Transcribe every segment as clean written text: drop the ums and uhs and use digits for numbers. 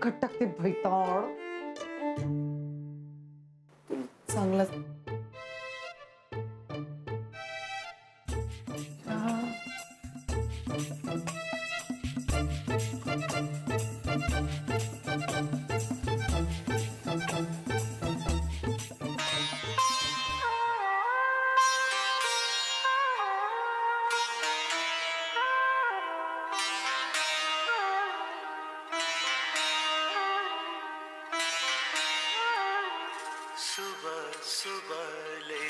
तिखट टाकते भैताळ. चांगलं सुबह सुबह ले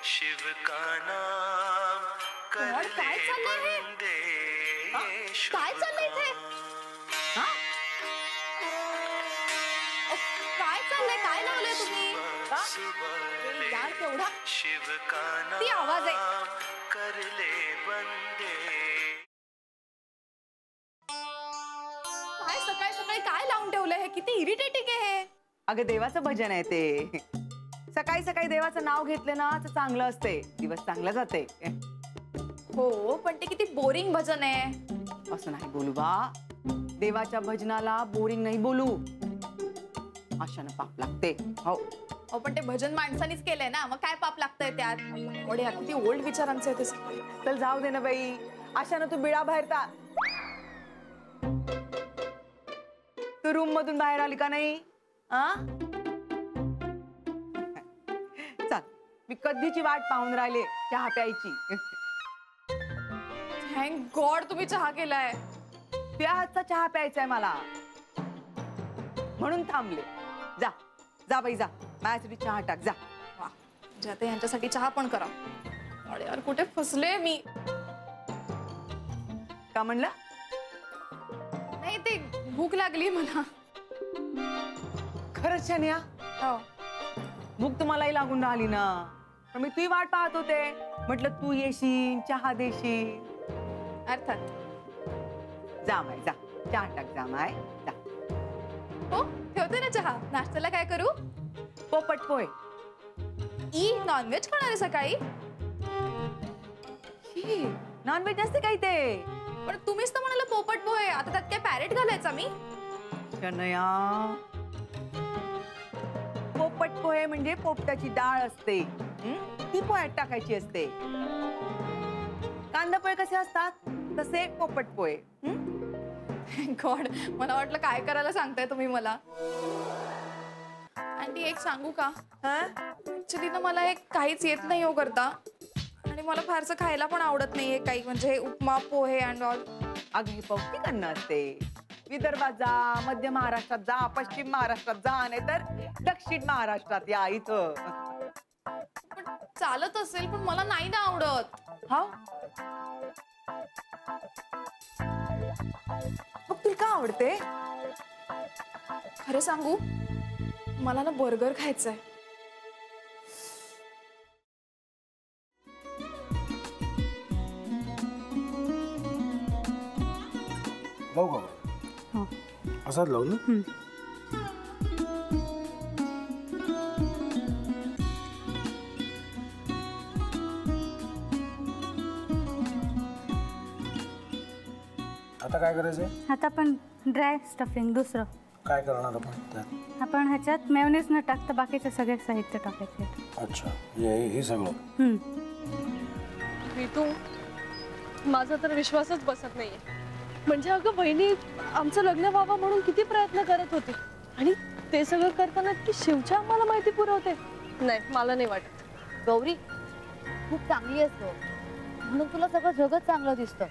शिव का नाम कर ले बंदे. काय चाललंय इथे? काय चाललंय? काय लावलंय तुम्ही? यार केवढा शिव का ती आवाज आहे. नाम कर ले बंदे. काय सकाळी सकाळी काय लावून ठेवलंय? हे किती इरिटेटिंग आहे हे. अगं देवाचं भजन आहे ते. सकाळी सकाळी देवाचं नाव घेतलं ना तर चांगलं असते, दिवस चांगला जाते. हो पण ते किती बोरिंग भजन आहे. असं नाही बोलू बा, देवाच्या भजनाला बोरिंग नाही बोलू, अशानं पाप लागते. हो पण ते भजन माणसानीच केलंय ना, मग काय पाप लागतंय त्यात. अरे यार किती ओल्ड विचारांचं आहे ते. चल जाऊ दे ना बाई, अशानं तू बिळा बाहेर ता. तू रूम मधून बाहेर आली का नाही? चल मी कधीची वाट पाहून राहिले चहा प्यायची. थँक गॉड तुम्ही चहा केलाय. त्या हातचा चहा प्यायचाय मला म्हणून थांबले. जा जा बाई जा, माझ्यासाठी चहा टाक जा. वा जाते यांच्यासाठी चहा पण करा. अरे यार कुठे फसले मी. का म्हणलं? नाही ते भूक लागली मला. खरंच छानिया, भूक तुम्हालाही लागून राहिली ना. पण मी तुझी वाट पाहत होते, म्हटलं तू येशील चहा देशील. अर्थात. जा माय जा, चहा टाक जा माय जा. हो ठेवते ना चहा. नाश्त्याला काय करू? पोपट पोहे. ई नॉनव्हेज खाणार आहे सकाळी? नॉनव्हेज असते काही ते. पण तुम्हीच तर म्हणाला पोपट पोहे, आता त्यात काय पॅरेट घालायचा मी? शनया, पोपट पोहे म्हणजे पोपटाची डाळ असते, ती पोह्यात टाकायची असते. कांदा पोहे कसे असतात तसे पोपट पोहे. गॉड, मला वाटलं काय करायला सांगताय तुम्ही मला. आणि एक सांगू का, ऍक्च्युली ना मला एक काहीच येत नाही हो करता, आणि मला फारसं खायला पण आवडत नाहीये काही, म्हणजे उपमा पोहे अँड ऑल. अगं हे पौष्टिक अन्न असते. विदर्भात जा, मध्य महाराष्ट्रात जा, पश्चिम महाराष्ट्रात जा, नाही तर दक्षिण महाराष्ट्रात या. इथं पण चालत असेल, पण मला नाही ना आवडत. हा मग तुला का आवडते? खरं सांगू, मला ना बर्गर खायचंय. लावू का? असाच लावू ना. आता काय करायचंय? आता आपण ड्राय स्टफिंग दुसरं काय करणार आपण त्यात? आपण ह्याच्यात मेयोनीज न टाकता बाकीचे सगळे साहित्य टाकायचे. अच्छा, हे सगळं. ऋतू, माझा तर विश्वासच बसत नाहीये. म्हणजे अगं बहिणी आमचं लग्न व्हावं म्हणून किती प्रयत्न करत होती, आणि ते सगळं करताना की शिवच्या आम्हाला माहिती पुरवते. नाही, मला नाही वाटत. गौरी खूप चांगली असतो म्हणून तुला सगळं जगत चांगलं दिसतं,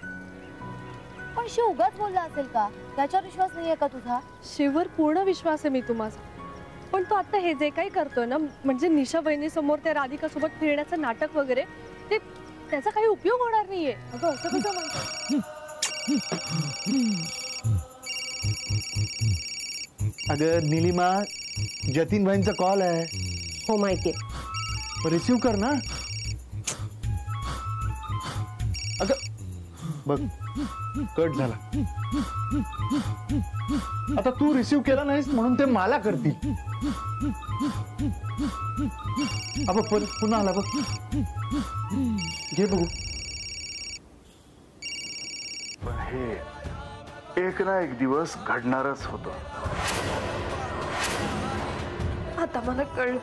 पण शिव उगाच बोलला असेल का? त्याच्यावर विश्वास नाहीये का तुझा? शिववर पूर्ण विश्वास आहे मी माझा, पण तो आता हे जे काही करतोय ना, म्हणजे निशा बहिणी समोर त्या राधिका सोबत फिरण्याचं नाटक वगैरे, ते त्याचा काही उपयोग होणार नाहीये. अगं असं कसं म्हणतो? अगं नीलिमा, जतीन भाईंचा कॉल आहे. हो माहितीये, रिसीव कर ना. अगं बघ, कट झाला. आता तू रिसीव केला नाहीस म्हणून ते मला करतील. अब पुन्हा आला बघ, घे बघू. पण हे एक ना एक दिवस घडणारच होतं. आता मला कळलं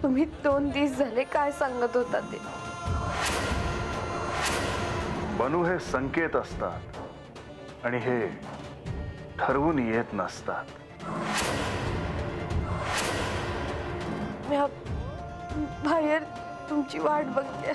तुम्ही 2 दिवस झाले काय सांगत होता ते. बनू हे संकेत असतात आणि हे ठरवून येत नसतात. मी बाहेर तुमची वाट बघते.